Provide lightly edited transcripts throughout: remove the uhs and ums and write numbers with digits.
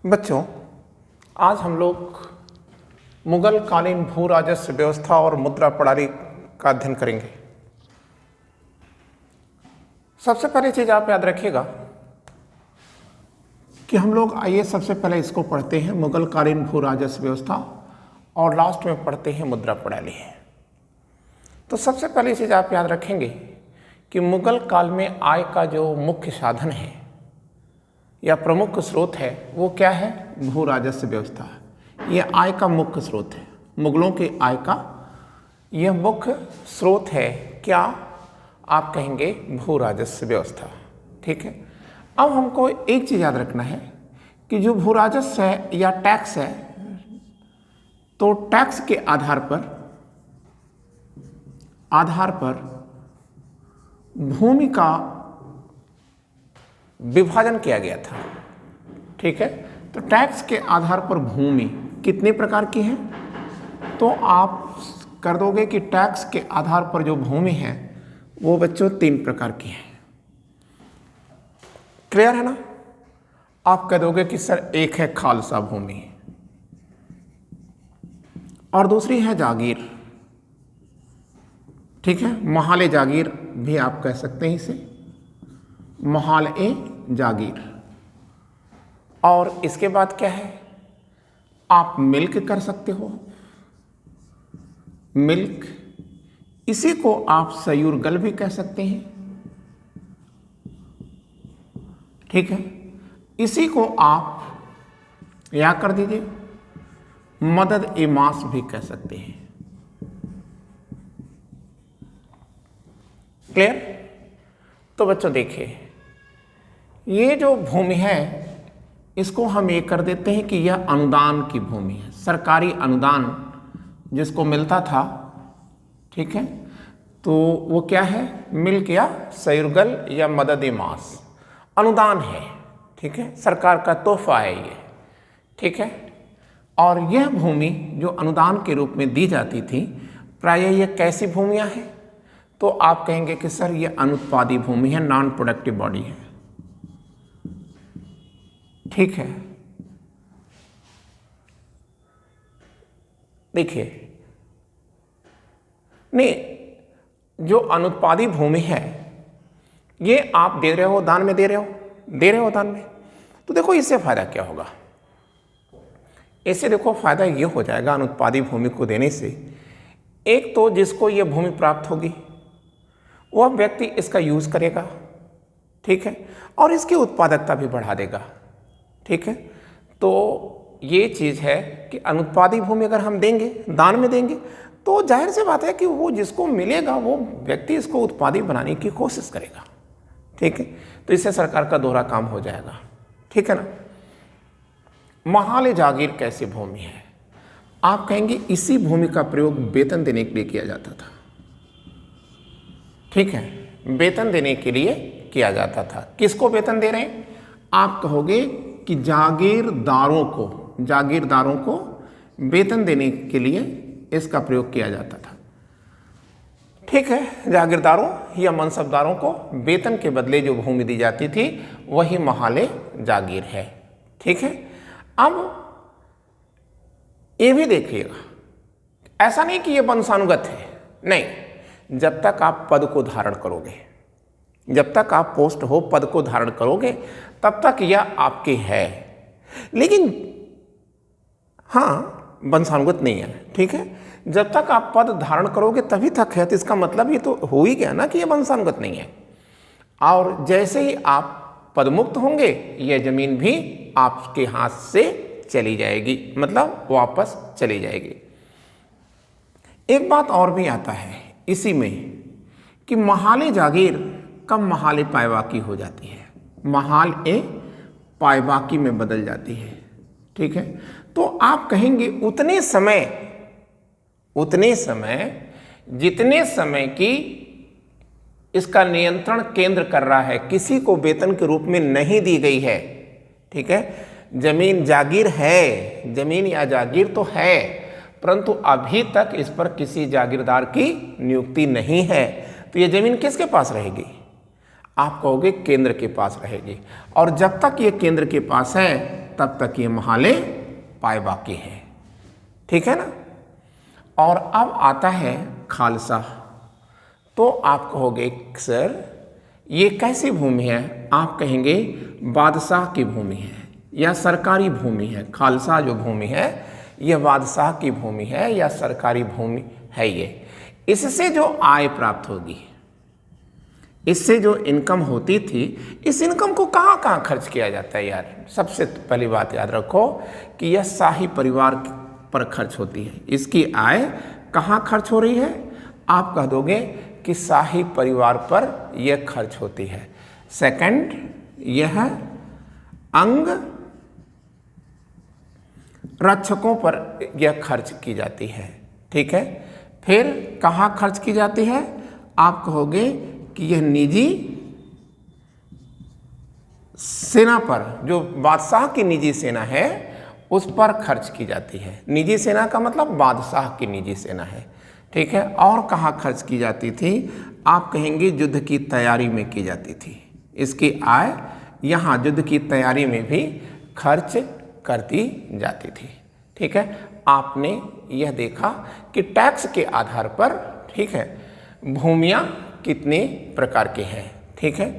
बच्चों, आज हम लोग मुगल कालीन भू राजस्व व्यवस्था और मुद्रा प्रणाली का अध्ययन करेंगे। सबसे पहली चीज आप याद रखिएगा कि हम लोग आइए सबसे पहले इसको पढ़ते हैं, मुगल कालीन भू राजस्व व्यवस्था, और लास्ट में पढ़ते हैं मुद्रा प्रणाली। तो सबसे पहली चीज आप याद रखेंगे कि मुगल काल में आय का जो मुख्य साधन है या प्रमुख स्रोत है वो क्या है? भू राजस्व व्यवस्था। ये आय का मुख्य स्रोत है, मुगलों के आय का यह मुख्य स्रोत है। क्या आप कहेंगे? भू राजस्व व्यवस्था। ठीक है। अब हमको एक चीज याद रखना है कि जो भू राजस्व है या टैक्स है, तो टैक्स के आधार पर भूमि का विभाजन किया गया था। ठीक है। तो टैक्स के आधार पर भूमि कितने प्रकार की है? तो आप कर दोगे कि टैक्स के आधार पर जो भूमि है वो बच्चों 3 प्रकार की है। क्लियर है ना? आप कह दोगे कि सर एक है खालसा भूमि और दूसरी है जागीर। ठीक है। महाले जागीर भी आप कह सकते हैं इसे, महाल ए जागीर। और इसके बाद क्या है? आप मिल्क कर सकते हो, मिल्क। इसी को आप सयूरगल भी कह सकते हैं। ठीक है। इसी को आप या कर दीजिए मदद ए मास भी कह सकते हैं। क्लियर? तो बच्चों देखिए, ये जो भूमि है इसको हम ये कर देते हैं कि यह अनुदान की भूमि है, सरकारी अनुदान जिसको मिलता था। ठीक है। तो वो क्या है? मिल्क या सयूरगल या मदद ए मास, अनुदान है। ठीक है। सरकार का तोहफा है ये। ठीक है। और यह भूमि जो अनुदान के रूप में दी जाती थी, प्रायः यह कैसी भूमियां हैं? तो आप कहेंगे कि सर ये अनुत्पादी भूमि है, नॉन प्रोडक्टिव बॉडी है। ठीक है। देखिए, नहीं, जो अनुत्पादी भूमि है ये आप दे रहे हो, दान में दे रहे हो दान में। तो देखो इससे फायदा क्या होगा? इससे देखो फायदा ये हो जाएगा अनुत्पादी भूमि को देने से, एक तो जिसको ये भूमि प्राप्त होगी वह व्यक्ति इसका यूज करेगा। ठीक है। और इसकी उत्पादकता भी बढ़ा देगा। ठीक है। तो ये चीज है कि अनुत्पादी भूमि अगर हम देंगे, दान में देंगे, तो जाहिर सी बात है कि वो जिसको मिलेगा वो व्यक्ति इसको उत्पादी बनाने की कोशिश करेगा। ठीक है। तो इससे सरकार का दोहरा काम हो जाएगा। ठीक है ना? महाल जागीर कैसी भूमि है? आप कहेंगे इसी भूमि का प्रयोग वेतन देने के लिए किया जाता था। ठीक है। वेतन देने के लिए किया जाता था। किसको वेतन दे रहे हैं? आप कहोगे कि जागीरदारों को वेतन देने के लिए इसका प्रयोग किया जाता था। ठीक है। जागीरदारों या मनसबदारों को वेतन के बदले जो भूमि दी जाती थी वही महाले जागीर है। ठीक है। अब ये भी देखिएगा, ऐसा नहीं कि ये वंशानुगत है, नहीं। जब तक आप पद को धारण करोगे, जब तक आप पोस्ट हो, पद को धारण करोगे, तब तक यह आपके है। लेकिन हाँ, वंशानुगत नहीं है। ठीक है। जब तक आप पद धारण करोगे तभी तक है। तो इसका मतलब ये तो हो ही गया ना कि यह वंशानुगत नहीं है। और जैसे ही आप पदमुक्त होंगे यह जमीन भी आपके हाथ से चली जाएगी, मतलब वापस चली जाएगी। एक बात और भी आता है इसी में कि महाले जागीर कब महाले पायबाकी हो जाती है, महाल ए पायबाकी में बदल जाती है। ठीक है। तो आप कहेंगे उतने समय जितने समय की इसका नियंत्रण केंद्र कर रहा है, किसी को वेतन के रूप में नहीं दी गई है। ठीक है। जमीन जागीर है, जमीन या जागीर तो है, परंतु अभी तक इस पर किसी जागीरदार की नियुक्ति नहीं है। तो ये जमीन किसके पास रहेगी? आप कहोगे केंद्र के पास रहेगी। और जब तक ये केंद्र के पास है तब तक ये महाले पाए बाकी हैं। ठीक है ना। और अब आता है खालसा। तो आप कहोगे सर ये कैसी भूमि है? आप कहेंगे बादशाह की भूमि है या सरकारी भूमि है। खालसा जो भूमि है यह बादशाह की भूमि है या सरकारी भूमि है। ये इससे जो आय प्राप्त होगी, इससे जो इनकम होती थी, इस इनकम को कहाँ कहाँ खर्च किया जाता है यार? सबसे पहली बात याद रखो कि यह शाही परिवार पर खर्च होती है। इसकी आय कहाँ खर्च हो रही है? आप कह दोगे कि शाही परिवार पर यह खर्च होती है। सेकंड, यह अंग रक्षकों पर यह खर्च की जाती है। ठीक है। फिर कहाँ खर्च की जाती है? आप कहोगे कि यह निजी सेना पर, जो बादशाह की निजी सेना है उस पर खर्च की जाती है। निजी सेना का मतलब बादशाह की निजी सेना है। ठीक है। और कहाँ खर्च की जाती थी? आप कहेंगे युद्ध की तैयारी में की जाती थी। इसकी आय यहाँ युद्ध की तैयारी में भी खर्च करती जाती थी। ठीक है। आपने यह देखा कि टैक्स के आधार पर, ठीक है, भूमियाँ कितने प्रकार की हैं। ठीक है।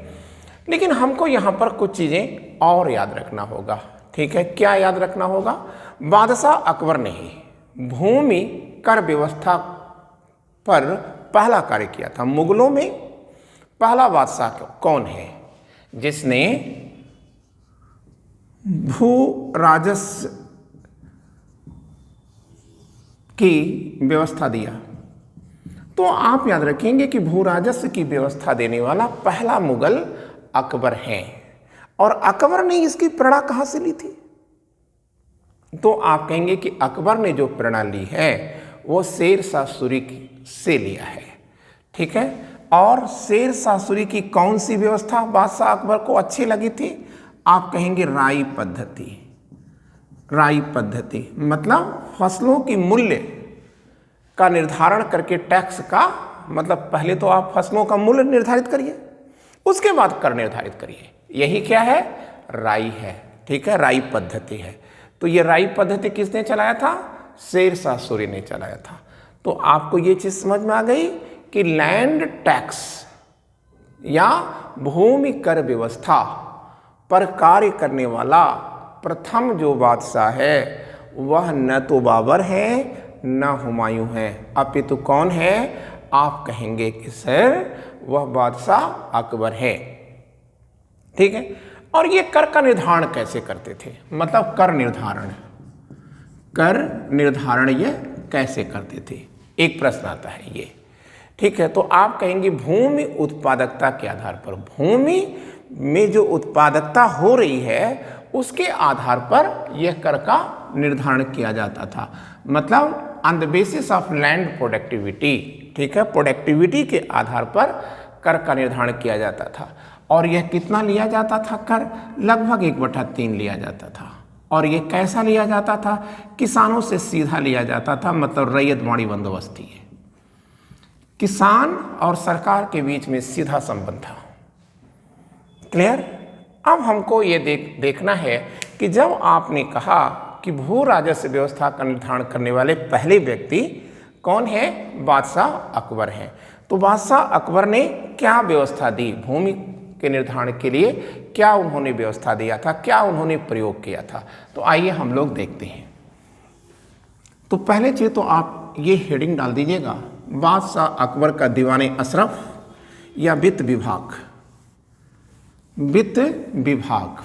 लेकिन हमको यहाँ पर कुछ चीज़ें और याद रखना होगा। ठीक है। क्या याद रखना होगा? बादशाह अकबर ने ही भूमि कर व्यवस्था पर पहला कार्य किया था। मुगलों में पहला बादशाह कौन है जिसने भू राजस्व की व्यवस्था दिया? तो आप याद रखेंगे कि भू राजस्व की व्यवस्था देने वाला पहला मुगल अकबर हैं। और अकबर ने इसकी प्रेरणा कहाँ से ली थी? तो आप कहेंगे कि अकबर ने जो प्रेरणा ली है वो शेर शाह सूरी से लिया है। ठीक है। और शेर शाह सूरी की कौन सी व्यवस्था बादशाह अकबर को अच्छी लगी थी? आप कहेंगे राई पद्धति। राई पद्धति मतलब फसलों की मूल्य का निर्धारण करके टैक्स का, मतलब पहले तो आप फसलों का मूल्य निर्धारित करिए, उसके बाद कर निर्धारित करिए। यही क्या है? राई है। ठीक है। राई पद्धति है। तो ये राई पद्धति किसने चलाया था? शेर शाह सूरी ने चलाया था। तो आपको ये चीज समझ में आ गई कि लैंड टैक्स या भूमि कर व्यवस्था पर कार्य करने वाला प्रथम जो बादशाह है वह न तो बाबर है न हुमायूं है, अपितु कौन है? आप कहेंगे कि सर वह बादशाह अकबर है। ठीक है। और ये कर का निर्धारण कैसे करते थे? मतलब कर निर्धारण ये कैसे करते थे? एक प्रश्न आता है ये। ठीक है। तो आप कहेंगे भूमि उत्पादकता के आधार पर, भूमि में जो उत्पादकता हो रही है उसके आधार पर यह कर का निर्धारण किया जाता था। मतलब on the basis of land productivity. ठीक है। प्रोडक्टिविटी के आधार पर कर का निर्धारण किया जाता था। और यह कितना लिया जाता था कर? लगभग 1/3 लिया जाता था। और यह कैसा लिया जाता था? किसानों से सीधा लिया जाता था। मतलब रैयत बाड़ी बंदोबस्त थी। किसान और सरकार के बीच में सीधा संबंध था। क्लियर? अब हमको ये देखना है कि जब आपने कहा कि भू राजस्व व्यवस्था का निर्धारण करने वाले पहले व्यक्ति कौन है? बादशाह अकबर हैं। तो बादशाह अकबर ने क्या व्यवस्था दी भूमि के निर्धारण के लिए? क्या उन्होंने व्यवस्था दिया था? क्या उन्होंने प्रयोग किया था? तो आइए हम लोग देखते हैं। तो पहले चीज तो आप ये हेडिंग डाल दीजिएगा, बादशाह अकबर का दीवाने अशरफ या वित्त विभाग। वित्त विभाग।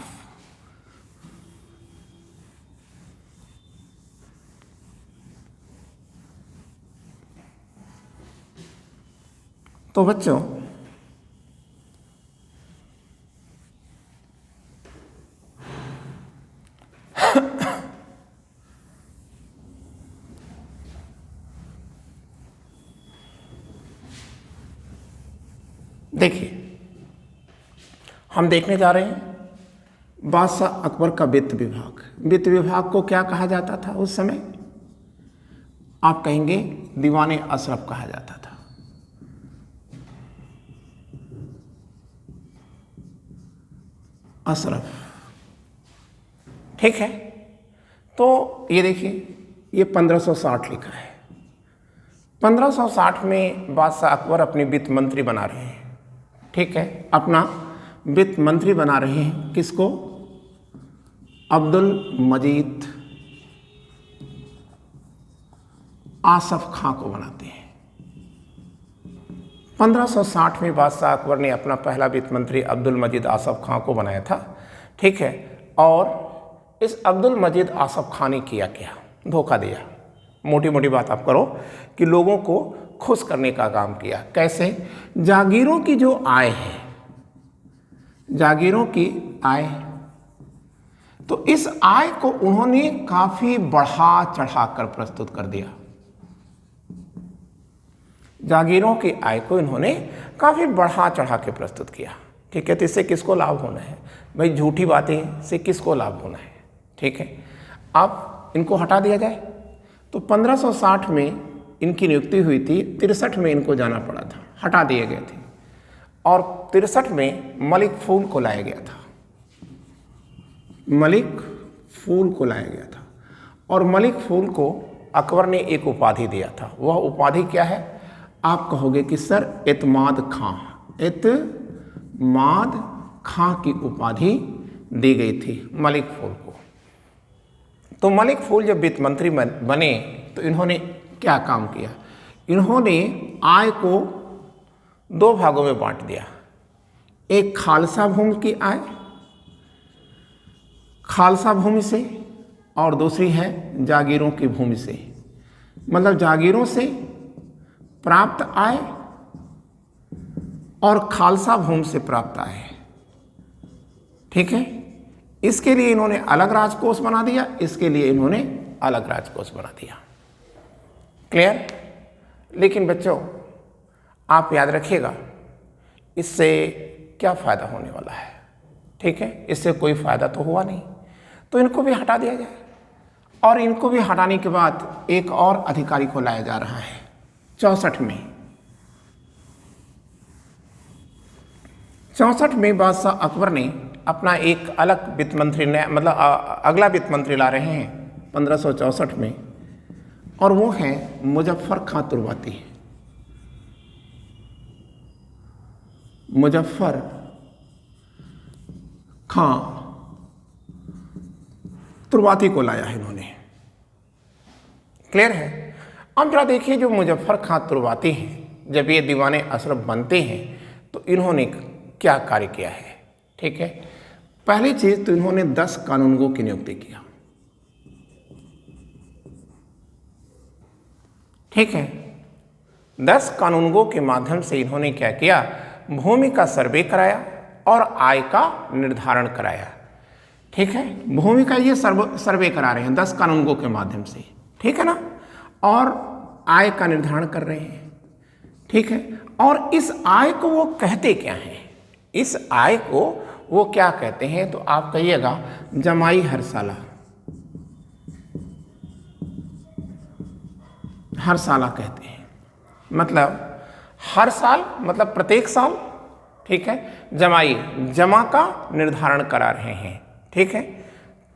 तो बच्चों देखिए, हम देखने जा रहे हैं बादशाह अकबर का वित्त विभाग। वित्त विभाग को क्या कहा जाता था उस समय? आप कहेंगे दीवाने अशरफ कहा जाता था। अशरफ। ठीक है। तो ये देखिए, ये 1560 लिखा है। 1560 में बादशाह अकबर अपने वित्त मंत्री बना रहे हैं, ठीक है, अपना वित्त मंत्री बना रहे हैं। किसको? अब्दुल मजीद आसफ खां को बनाते हैं। 1560 में बादशाह अकबर ने अपना पहला वित्त मंत्री अब्दुल मजीद आसफ खां को बनाया था, ठीक है। और इस अब्दुल मजीद आसफ खां ने किया क्या? धोखा दिया। मोटी मोटी बात आप करो कि लोगों को खुश करने का काम किया। कैसे? जागीरों की जो आय है, जागीरों की आय, तो इस आय को उन्होंने काफी बढ़ा चढ़ाकर प्रस्तुत कर दिया। जागीरों की आय को इन्होंने काफी बढ़ा चढ़ा के प्रस्तुत किया, ठीक है। तो इससे किसको लाभ होना है भाई? झूठी बातें से किसको लाभ होना है, ठीक है। अब इनको हटा दिया जाए। तो 1560 में इनकी नियुक्ति हुई थी, 63 में इनको जाना पड़ा था, हटा दिए गए थे। और 63 में मलिक फूल को लाया गया था, मलिक फूल को लाया गया था। और मलिक फूल को अकबर ने एक उपाधि दिया था। वह उपाधि क्या है? आप कहोगे कि सर एतमाद खां, एतमाद खां की उपाधि दी गई थी मलिक फूल को। तो मलिक फूल जब वित्त मंत्री बने तो इन्होंने क्या काम किया? इन्होंने आय को 2 भागों में बांट दिया। एक खालसा भूमि की आय, खालसा भूमि से, और दूसरी है जागीरों की भूमि से। मतलब जागीरों से प्राप्त आय और खालसा भूमि से प्राप्त आय, ठीक है। इसके लिए इन्होंने अलग राजकोष बना दिया, इसके लिए इन्होंने अलग राजकोष बना दिया। क्लियर? लेकिन बच्चों आप याद रखिएगा, इससे क्या फायदा होने वाला है, ठीक है। इससे कोई फायदा तो हुआ नहीं, तो इनको भी हटा दिया जाए। और इनको भी हटाने के बाद एक और अधिकारी को लाया जा रहा है 64 में। 64 में बादशाह अकबर ने अपना एक अलग वित्त मंत्री ने, मतलब अगला वित्त मंत्री ला रहे हैं 1564 में, और वो हैं मुजफ्फर खां तुर्बाती। मुजफ्फर खां तुर्बाती को लाया है इन्होंने। क्लियर है? अब जरा देखिए, जो मुजफ्फर खां तुर्बाती हैं, जब ये दीवाने अशरफ बनते हैं तो इन्होंने क्या कार्य किया है, ठीक है। पहली चीज तो इन्होंने 10 कानूनगो की नियुक्ति किया, ठीक है। 10 कानूनगो के माध्यम से इन्होंने क्या किया? भूमि का सर्वे कराया और आय का निर्धारण कराया, ठीक है। भूमि का ये सर्वे करा रहे हैं 10 कानूनगो के माध्यम से, ठीक है ना। और आय का निर्धारण कर रहे हैं, ठीक है। और इस आय को वो कहते क्या हैं? इस आय को वो क्या कहते हैं? तो आप कहिएगा जमाई हरसाला, हरसाला कहते हैं। मतलब हर साल, मतलब प्रत्येक साल, ठीक है। जमाई, जमा का निर्धारण करा रहे हैं, ठीक है।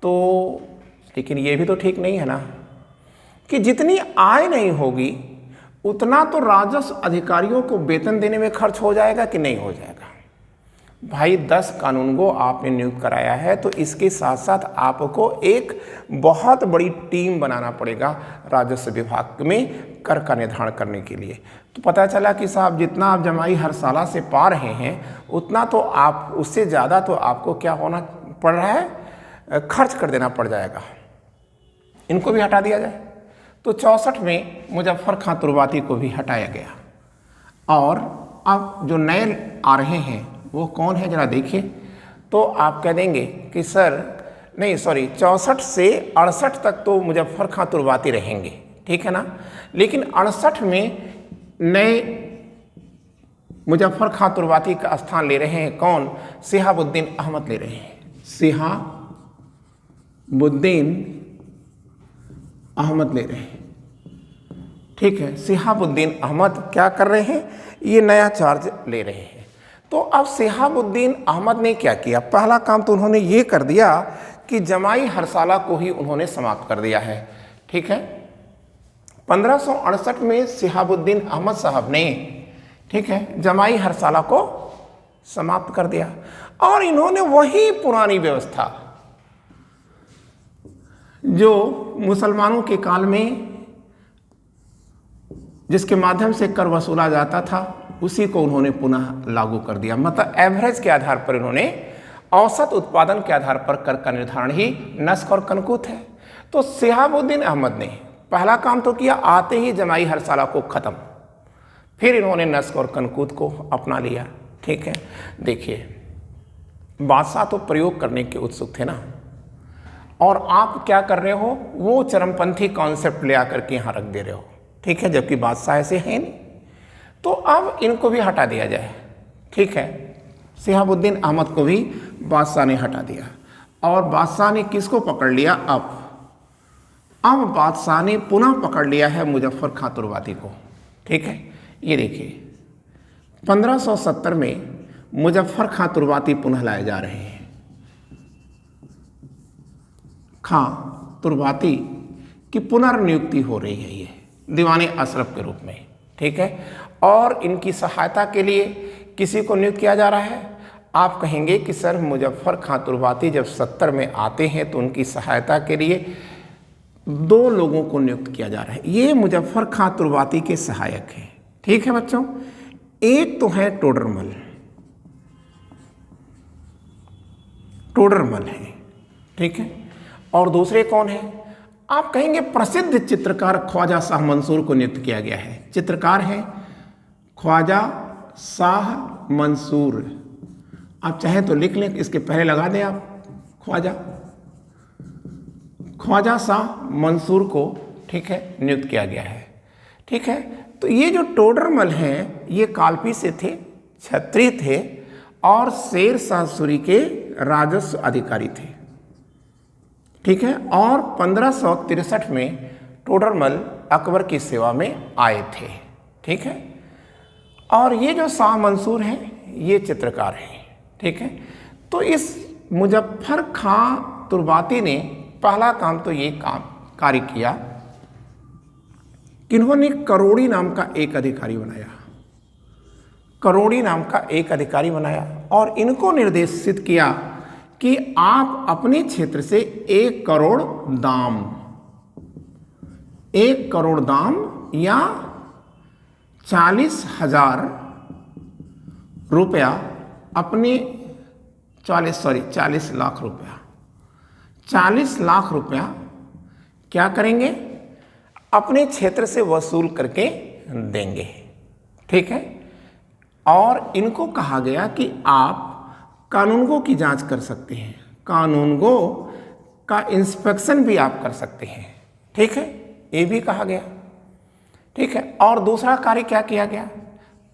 तो लेकिन ये भी तो ठीक नहीं है ना कि जितनी आय नहीं होगी उतना तो राजस्व अधिकारियों को वेतन देने में खर्च हो जाएगा कि नहीं हो जाएगा? भाई 10 कानूनगो आपने नियुक्त कराया है, तो इसके साथ साथ आपको एक बहुत बड़ी टीम बनाना पड़ेगा राजस्व विभाग में कर का निर्धारण करने के लिए। तो पता चला कि साहब जितना आप जमाई हर साल से पा रहे हैं उतना तो आप, उससे ज़्यादा तो आपको क्या होना पड़ रहा है? खर्च कर देना पड़ जाएगा। इनको भी हटा दिया जाए। तो 64 में मुजफ्फर खां तुर्बाती को भी हटाया गया। और अब जो नए आ रहे हैं वो कौन है जरा देखिए। तो आप कह देंगे कि सर नहीं, सॉरी, 64 से 68 तक तो मुजफ्फर खां तुर्बाती रहेंगे, ठीक है ना। लेकिन 68 में नए मुजफ्फर खां तुर्बाती का स्थान ले रहे हैं कौन? शिहाबुद्दीन अहमद ले रहे हैं। शिहाबुद्दीन अहमद ले रहे हैं, ठीक है। शिहाबुद्दीन अहमद क्या कर रहे हैं? ये नया चार्ज ले रहे हैं। तो अब शिहाबुद्दीन अहमद ने क्या किया? पहला काम तो उन्होंने ये कर दिया कि जमाई हरसाला को ही उन्होंने समाप्त कर दिया है। ठीक है, 1568 में शिहाबुद्दीन अहमद साहब ने, ठीक है, जमाई हरसाला को समाप्त कर दिया और इन्होंने वही पुरानी व्यवस्था जो मुसलमानों के काल में जिसके माध्यम से कर वसूला जाता था उसी को उन्होंने पुनः लागू कर दिया। मतलब एवरेज के आधार पर इन्होंने, औसत उत्पादन के आधार पर कर का निर्धारण ही नस्क और कनकूत है। तो शिहाबुद्दीन अहमद ने पहला काम तो किया, आते ही जमाई हरसाला को खत्म, फिर इन्होंने नस्क और कनकूत को अपना लिया। ठीक है, देखिए बादशाह तो प्रयोग करने के उत्सुक थे ना, और आप क्या कर रहे हो, वो चरमपंथी कॉन्सेप्ट ले आकर के यहाँ रख दे रहे हो। ठीक है, जबकि बादशाह ऐसे हैं नहीं, तो अब इनको भी हटा दिया जाए। ठीक है, शिहाबुद्दीन अहमद को भी बादशाह ने हटा दिया और बादशाह ने किसको पकड़ लिया, अब बादशाह ने पुनः पकड़ लिया है मुजफ्फर खां तुर्बाती को। ठीक है, ये देखिए 1570 में मुजफ्फर खां तुर्बाती पुनः लाए जा रहे हैं। खां तुर्बाती की पुनर्नियुक्ति हो रही है ये दीवाने अशरफ के रूप में। ठीक है, और इनकी सहायता के लिए किसी को नियुक्त किया जा रहा है। आप कहेंगे कि सर मुजफ्फर खां तुर्बाती जब 70 में आते हैं तो उनकी सहायता के लिए 2 लोगों को नियुक्त किया जा रहा है, ये मुजफ्फर खां तुर्बाती के सहायक हैं। ठीक है बच्चों, एक तो है टोडरमल है, ठीक है, और दूसरे कौन है, आप कहेंगे प्रसिद्ध चित्रकार ख्वाजा शाह मंसूर को नियुक्त किया गया है। चित्रकार है ख्वाजा शाह मंसूर, आप चाहें तो लिख लें, इसके पहले लगा दें आप ख्वाजा शाह मंसूर को, ठीक है, नियुक्त किया गया है। ठीक है, तो ये जो टोडरमल हैं ये कालपी से थे, क्षत्रिय थे और शेर शाह सूरी के राजस्व अधिकारी थे। ठीक है, और 1563 में टोडरमल अकबर की सेवा में आए थे। ठीक है, और ये जो शाह मंसूर हैं ये चित्रकार हैं। ठीक है, तो इस मुजफ्फर खां तुर्बाती ने पहला काम तो ये कार्य किया कि इन्होंने करोड़ी नाम का एक अधिकारी बनाया, और इनको निर्देशित किया कि आप अपने क्षेत्र से 1 करोड़ दाम या 40,000 रुपया अपने 40 लाख रुपया 40 लाख रुपया क्या करेंगे, अपने क्षेत्र से वसूल करके देंगे। ठीक है, और इनको कहा गया कि आप कानूनगो की जांच कर सकते हैं, कानूनगो का इंस्पेक्शन भी आप कर सकते हैं। ठीक है, ये भी कहा गया। ठीक है, और दूसरा कार्य क्या किया गया,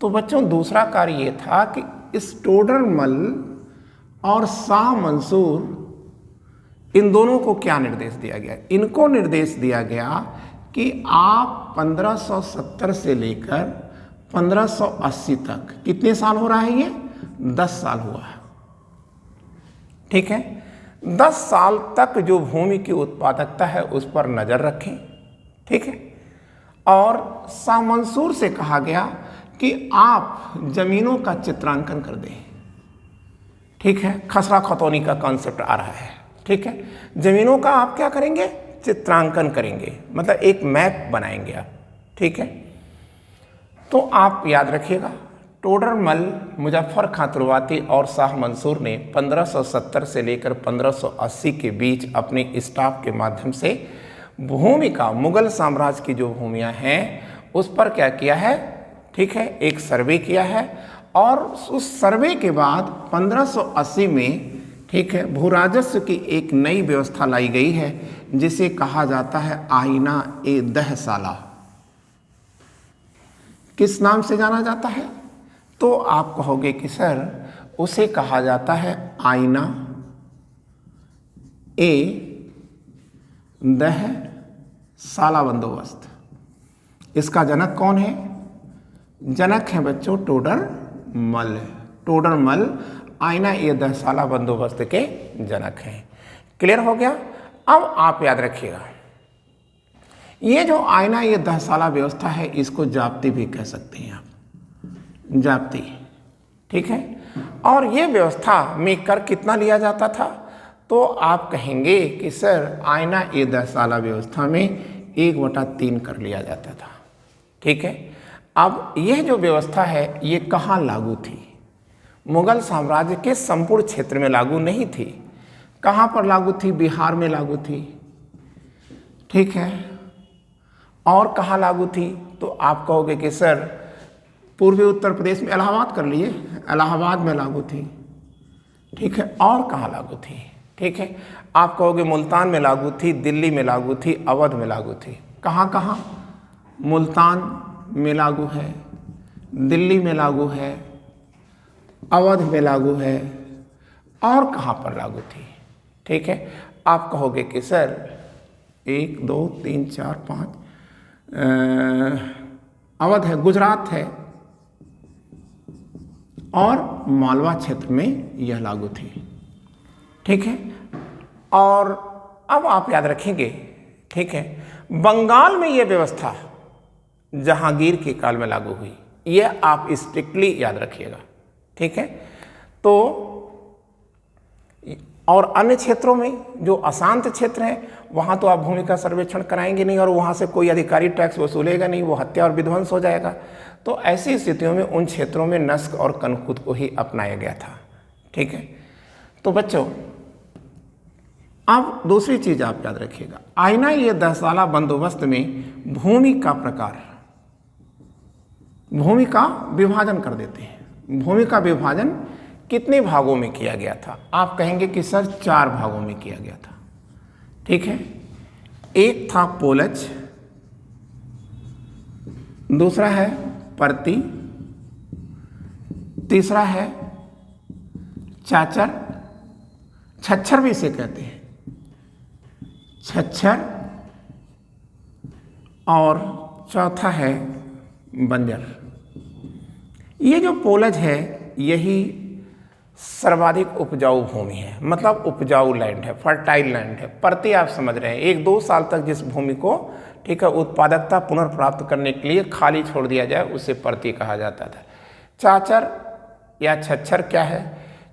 तो बच्चों दूसरा कार्य ये था कि इस टोडरमल और शाह मंसूर इन दोनों को क्या निर्देश दिया गया, इनको निर्देश दिया गया कि आप 1570 से लेकर 1580 तक, कितने साल हो रहा है ये, 10 साल हुआ है। ठीक है, 10 साल तक जो भूमि की उत्पादकता है उस पर नजर रखें। ठीक है, और शाह मंसूर से कहा गया कि आप जमीनों का चित्रांकन कर दें। ठीक है, खसरा खतौनी का कॉन्सेप्ट आ रहा है। ठीक है, जमीनों का आप क्या करेंगे, चित्रांकन करेंगे, मतलब एक मैप बनाएंगे आप। ठीक है, तो आप याद रखिएगा टोडरमल, मुजफ्फर खां तुर्बाती और शाह मंसूर ने 1570 से लेकर 1580 के बीच अपने स्टाफ के माध्यम से भूमि का, मुगल साम्राज्य की जो भूमियां हैं उस पर क्या किया है, ठीक है, एक सर्वे किया है, और उस सर्वे के बाद 1580 में, ठीक है, भू राजस्व की एक नई व्यवस्था लाई गई है जिसे कहा जाता है आईना ए दहसाला। किस नाम से जाना जाता है, तो आप कहोगे कि सर उसे कहा जाता है आईना ए दहसाला बंदोबस्त। इसका जनक कौन है, जनक है बच्चों टोडरमल। टोडरमल आईना ए दहसाला बंदोबस्त के जनक हैं। क्लियर हो गया। अब आप याद रखिएगा, ये जो आईना, ये 10 साला व्यवस्था है, इसको जाप्ती भी कह सकते हैं आप, जाप्ती, ठीक है। और ये व्यवस्था में कर कितना लिया जाता था, तो आप कहेंगे कि सर आईना ये 10 साला व्यवस्था में 1/3 कर लिया जाता था, ठीक है। अब यह जो व्यवस्था है ये कहाँ लागू थी? मुगल साम्राज्य के संपूर्ण क्षेत्र में लागू नहीं थी। कहाँ पर लागू थी? बिहार में लागू थी, ठीक है। और कहाँ लागू थी? तो आप कहोगे कि सर पूर्वी उत्तर प्रदेश में, इलाहाबाद कर लिए, इलाहाबाद में लागू थी, ठीक है। और कहाँ लागू थी? ठीक है, आप कहोगे मुल्तान में लागू थी, दिल्ली में लागू थी, अवध में लागू थी। कहाँ कहाँ? मुल्तान में लागू है, दिल्ली में लागू है, अवध में लागू है, और कहाँ पर लागू थी? ठीक है, आप कहोगे कि सर 1 2 3 4 5 अवध है, गुजरात है, और मालवा क्षेत्र में यह लागू थी, ठीक है। और अब आप याद रखेंगे, ठीक है, बंगाल में यह व्यवस्था जहांगीर के काल में लागू हुई, यह आप स्ट्रिक्टली याद रखिएगा, ठीक है। तो और अन्य क्षेत्रों में जो अशांत क्षेत्र हैं, वहाँ तो आप भूमि का सर्वेक्षण कराएंगे नहीं, और वहाँ से कोई अधिकारी टैक्स वसूलेगा नहीं, वो हत्या और विध्वंस हो जाएगा। तो ऐसी स्थितियों में उन क्षेत्रों में नस्क और कनखुद को ही अपनाया गया था, ठीक है। तो बच्चों, अब दूसरी चीज आप याद रखिएगा, आईना ये 10 साला बंदोबस्त में भूमि का प्रकार, भूमि का विभाजन कर देते हैं। भूमि का विभाजन कितने भागों में किया गया था? आप कहेंगे कि सर 4 भागों में किया गया था, ठीक है। एक था पोलज, दूसरा है परती, तीसरा है चाचर, छच्छर भी इसे कहते हैं, छच्छर, और चौथा है बंजर। ये जो पोलज है यही सर्वाधिक उपजाऊ भूमि है, मतलब उपजाऊ लैंड है, फर्टाइल लैंड है। परती आप समझ रहे हैं, 1-2 साल तक जिस भूमि को, ठीक है, उत्पादकता पुनर्प्राप्त करने के लिए खाली छोड़ दिया जाए उसे परती कहा जाता था। चाचर या छच्छर क्या है?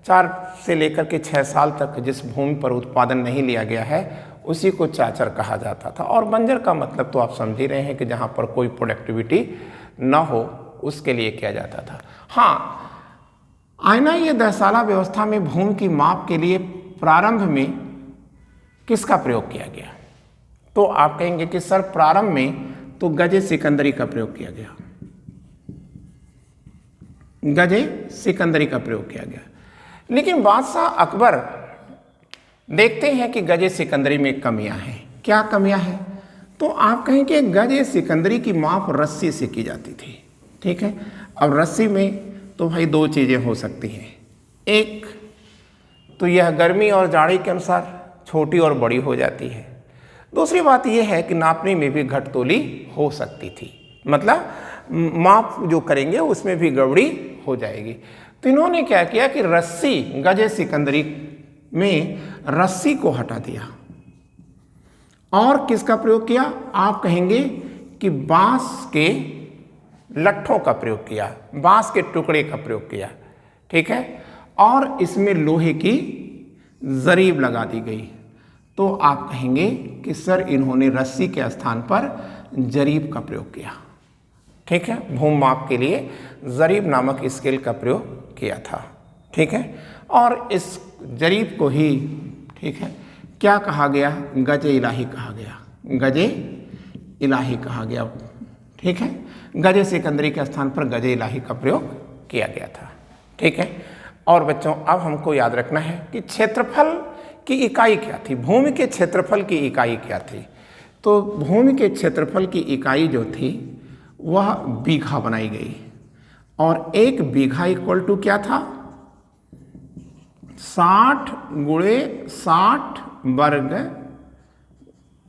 4 से लेकर के 6 साल तक जिस भूमि पर उत्पादन नहीं लिया गया है उसी को चाचर कहा जाता था। और बंजर का मतलब तो आप समझ ही रहे हैं कि जहाँ पर कोई प्रोडक्टिविटी न हो उसके लिए किया जाता था। हाँ, आईना ये 10 साला व्यवस्था में भूमि की माप के लिए प्रारंभ में किसका प्रयोग किया गया? तो आप कहेंगे कि सर प्रारंभ में तो गजे सिकंदरी का प्रयोग किया गया, गजे सिकंदरी का प्रयोग किया गया। लेकिन बादशाह अकबर देखते हैं कि गजे सिकंदरी में कमियां हैं। क्या कमियां हैं? तो आप कहें कि गजे सिकंदरी की माप रस्सी से की जाती थी, ठीक है। अब रस्सी में तो भाई 2 चीज़ें हो सकती हैं। एक तो यह गर्मी और जाड़े के अनुसार छोटी और बड़ी हो जाती है। दूसरी बात यह है कि नापने में भी घटतोली हो सकती थी, मतलब माप जो करेंगे उसमें भी गड़बड़ी हो जाएगी। तो इन्होंने क्या किया कि रस्सी, गजे सिकंदरी में रस्सी को हटा दिया और किसका प्रयोग किया? आप कहेंगे कि बांस के लट्ठों का प्रयोग किया, बांस के टुकड़े का प्रयोग किया, ठीक है। और इसमें लोहे की जरीब लगा दी गई। तो आप कहेंगे कि सर इन्होंने रस्सी के स्थान पर जरीब का प्रयोग किया, ठीक है। भूमि माप के लिए जरीब नामक स्केल का प्रयोग किया था, ठीक है। और इस जरीब को ही, ठीक है, क्या कहा गया? गजे इलाही कहा गया, गजे इलाही कहा गया, ठीक है। गजे सिकंदरी के स्थान पर गजे इलाही का प्रयोग किया गया था, ठीक है। और बच्चों, अब हमको याद रखना है कि क्षेत्रफल की इकाई क्या थी, भूमि के क्षेत्रफल की इकाई क्या थी। तो भूमि के क्षेत्रफल की इकाई जो थी वह बीघा बनाई गई, और 1 बीघा इक्वल टू क्या था? 60 × 60 वर्ग,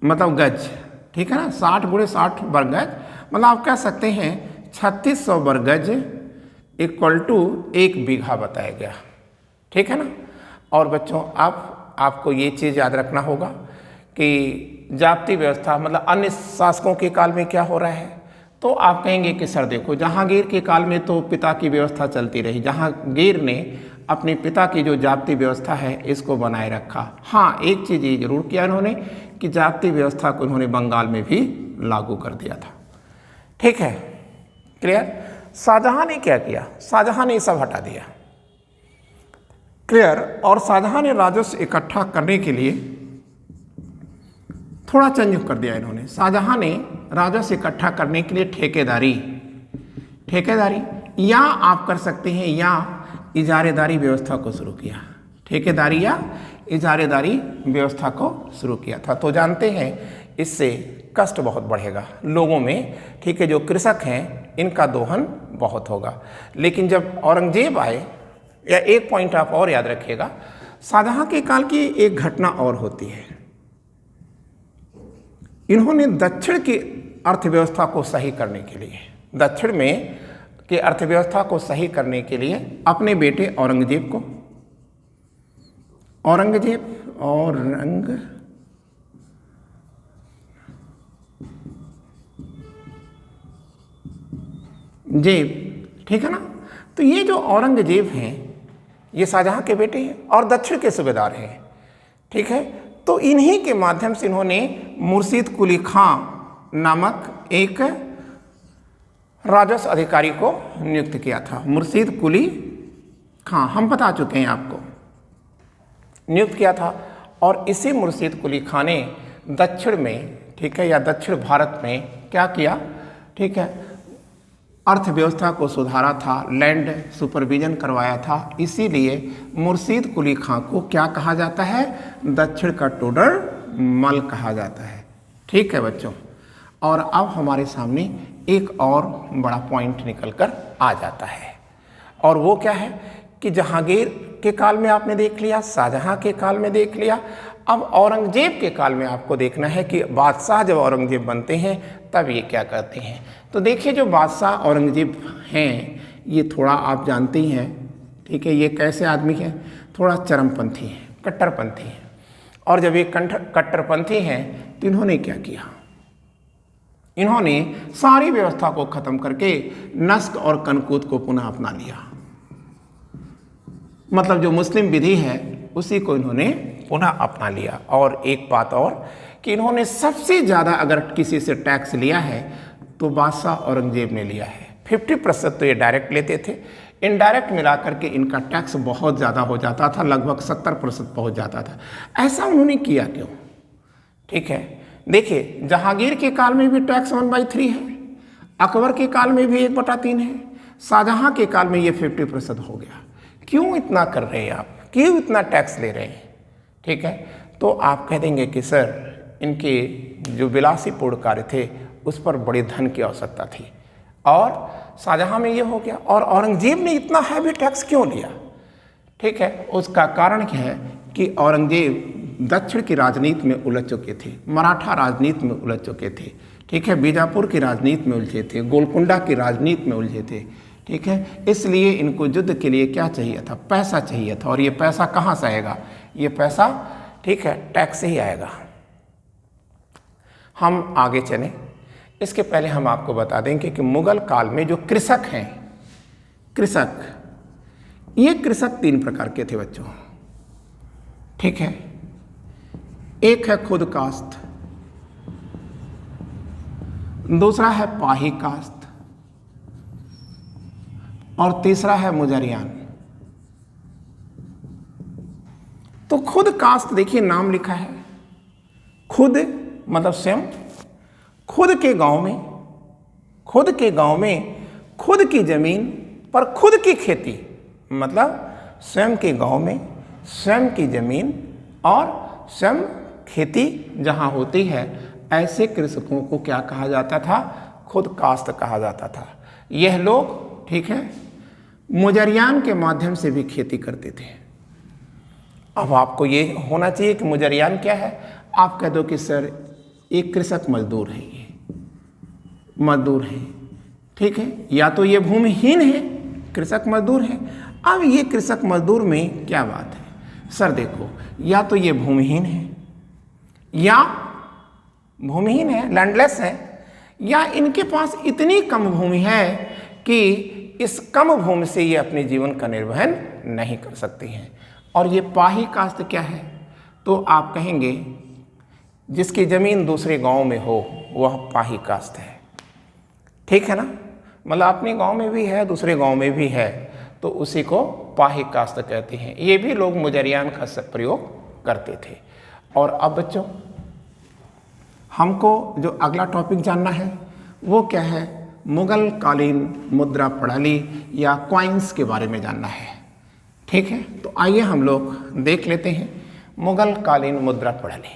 मतलब गज, ठीक है ना। 60 × 60 वर्ग गज, मतलब आप कह सकते हैं 3600 वर्ग गज इक्वल टू 1 बीघा बताया गया, ठीक है ना। और बच्चों, आप आपको ये चीज़ याद रखना होगा कि जाप्ती व्यवस्था मतलब अन्य शासकों के काल में क्या हो रहा है। तो आप कहेंगे कि सर देखो, जहांगीर के काल में तो पिता की व्यवस्था चलती रही, जहांगीर ने अपने पिता की जो जाप्ती व्यवस्था है इसको बनाए रखा। हाँ, एक चीज़ ये जरूर किया इन्होंने कि जाप्ती व्यवस्था को इन्होंने बंगाल में भी लागू कर दिया था। ठीक है, क्लियर। शाहजहां ने क्या किया, शाहजहां ने ये सब हटा दिया, क्लियर। और शाहजहां ने राजस्व इकट्ठा करने के लिए थोड़ा चेंज कर दिया इन्होंने। शाहजहां ने राजस्व इकट्ठा करने के लिए ठेकेदारी या आप कर सकते हैं या इजारेदारी व्यवस्था को शुरू किया। ठेकेदारी या इजारेदारी व्यवस्था को शुरू किया था। तो जानते हैं इससे कष्ट बहुत बढ़ेगा लोगों में, ठीक है। जो कृषक हैं इनका दोहन बहुत होगा। लेकिन जब औरंगजेब आए, या एक पॉइंट आप और याद रखिएगा, शाहजहां के काल की एक घटना और होती है। इन्होंने दक्षिण की अर्थव्यवस्था को सही करने के लिए, दक्षिण में की अर्थव्यवस्था को सही करने के लिए अपने बेटे औरंगजेब को, ठीक है ना। तो ये जो औरंगजेब हैं ये शाहजहां के बेटे हैं और दक्षिण के सूबेदार हैं, ठीक है। तो इन्हीं के माध्यम से इन्होंने मुर्शीद कुली खां नामक एक राजस्व अधिकारी को नियुक्त किया था। मुर्शीद कुली खां, हम बता चुके हैं आपको, नियुक्त किया था। और इसी मुर्शीद कुली खां ने दक्षिण में, ठीक है, या दक्षिण भारत में क्या किया, ठीक है, अर्थव्यवस्था को सुधारा था, लैंड सुपरविजन करवाया था। इसीलिए मुर्शीद कुली खां को क्या कहा जाता है, दक्षिण का टोडर मल कहा जाता है। ठीक है बच्चों। और अब हमारे सामने एक और बड़ा पॉइंट निकल कर आ जाता है, और वो क्या है कि जहांगीर के काल में आपने देख लिया, शाहजहां के काल में देख लिया, अब औरंगजेब के काल में आपको देखना है कि बादशाह जब औरंगजेब बनते हैं तब ये क्या करते हैं। तो देखिए, जो बादशाह औरंगजेब हैं ये थोड़ा आप जानते ही हैं, ठीक है, ये कैसे आदमी हैं, थोड़ा चरमपंथी हैं, कट्टरपंथी हैं। और जब ये कट्टरपंथी हैं तो इन्होंने क्या किया, इन्होंने सारी व्यवस्था को खत्म करके नस्क और कनकूत को पुनः अपना लिया। मतलब जो मुस्लिम विधि है उसी को इन्होंने पुनः अपना लिया। और एक बात और कि इन्होंने सबसे ज़्यादा अगर किसी से टैक्स लिया है तो बादशाह औरंगजेब ने लिया है। 50% तो ये डायरेक्ट लेते थे, इनडायरेक्ट मिला करके इनका टैक्स बहुत ज़्यादा हो जाता था, लगभग 70% पहुँच जाता था। ऐसा उन्होंने किया क्यों, ठीक है। देखिए, जहांगीर के काल में भी टैक्स 1/3 है, अकबर के काल में भी 1/3 है, शाहजहां के काल में ये 50% हो गया। क्यों इतना कर रहे हैं आप, क्यों इतना टैक्स ले रहे हैं, ठीक है। तो आप कह देंगे कि सर इनके जो विलासीपूर्ण कार्य थे उस पर बड़े धन की आवश्यकता थी, और शाहजहां में ये हो गया। और औरंगजेब ने इतना हैवी टैक्स क्यों लिया, ठीक है। उसका कारण क्या है कि औरंगजेब दक्षिण की राजनीति में उलझ चुके थे, मराठा राजनीति में उलझ चुके थे, ठीक है, बीजापुर की राजनीति में उलझे थे, गोलकुंडा की राजनीति में उलझे थे, ठीक है। इसलिए इनको युद्ध के लिए क्या चाहिए था, पैसा चाहिए था। और ये पैसा कहाँ से आएगा, ये पैसा, ठीक है, टैक्स से ही आएगा। हम आगे चलें, इसके पहले हम आपको बता देंगे कि मुगल काल में जो कृषक हैं, ये कृषक 3 प्रकार के थे बच्चों, ठीक है। एक है खुद काश्त, दूसरा है पाही काश्त, और तीसरा है मुजरियान। तो खुद काश्त, देखिए नाम लिखा है, खुद मतलब स्वयं, खुद के गांव में खुद की जमीन पर खुद की खेती, मतलब स्वयं के गांव में स्वयं की जमीन और स्वयं खेती जहां होती है, ऐसे कृषकों को क्या कहा जाता था, खुद काश्त कहा जाता था। यह लोग, ठीक है, मुजरियान के माध्यम से भी खेती करते थे। अब आपको ये होना चाहिए कि मुजरियान क्या है। आप कह दो कि सर एक कृषक मजदूर है, ये मजदूर है, ठीक है, या तो ये भूमिहीन है, कृषक मजदूर है। अब ये कृषक मजदूर में क्या बात है, सर देखो, या तो ये भूमिहीन है, लैंडलेस है, या इनके पास इतनी कम भूमि है कि इस कम भूमि से ये अपने जीवन का निर्वहन नहीं कर सकती हैं। और ये पाही कास्ट क्या है? तो आप कहेंगे जिसकी ज़मीन दूसरे गांव में हो वह पाही कास्ट है। ठीक है ना? मतलब अपने गांव में भी है, दूसरे गांव में भी है, तो उसी को पाही कास्ट कहते हैं। ये भी लोग मुजरियान का प्रयोग करते थे। और अब बच्चों, हमको जो अगला टॉपिक जानना है वो क्या है? मुगल कालीन मुद्रा प्रणाली या क्वाइंस के बारे में जानना है। ठीक है, तो आइए हम लोग देख लेते हैं मुगल कालीन मुद्रा प्रणाली।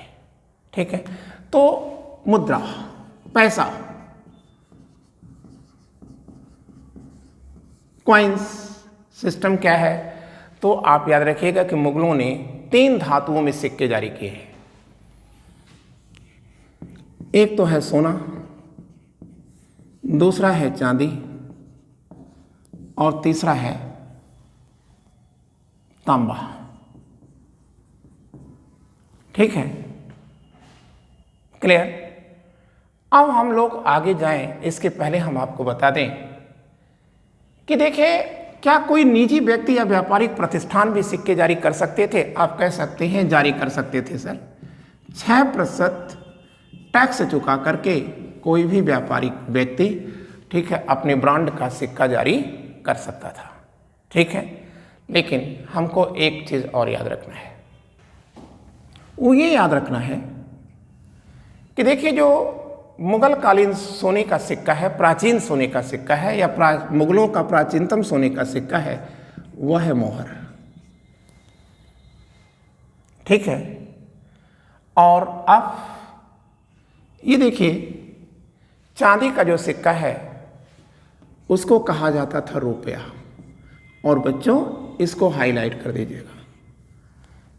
ठीक है, तो मुद्रा, पैसा, क्वाइंस सिस्टम क्या है? तो आप याद रखिएगा कि मुगलों ने 3 धातुओं में सिक्के जारी किए हैं। एक तो है सोना, दूसरा है चांदी, और तीसरा है तांबा। ठीक है, क्लियर? अब हम लोग आगे जाएं, इसके पहले हम आपको बता दें कि देखिए, क्या कोई निजी व्यक्ति या व्यापारिक प्रतिष्ठान भी सिक्के जारी कर सकते थे? आप कह सकते हैं जारी कर सकते थे सर। 6% टैक्स चुका करके कोई भी व्यापारिक व्यक्ति, ठीक है, अपने ब्रांड का सिक्का जारी कर सकता था। ठीक है, लेकिन हमको एक चीज़ और याद रखना है। वो ये याद रखना है कि देखिए, जो मुगल कालीन सोने का सिक्का है, प्राचीन सोने का सिक्का है, या मुगलों का प्राचीनतम सोने का सिक्का है, वह है मोहर। ठीक है, और अब ये देखिए, चांदी का जो सिक्का है उसको कहा जाता था रुपया। और बच्चों, इसको हाईलाइट कर दीजिएगा।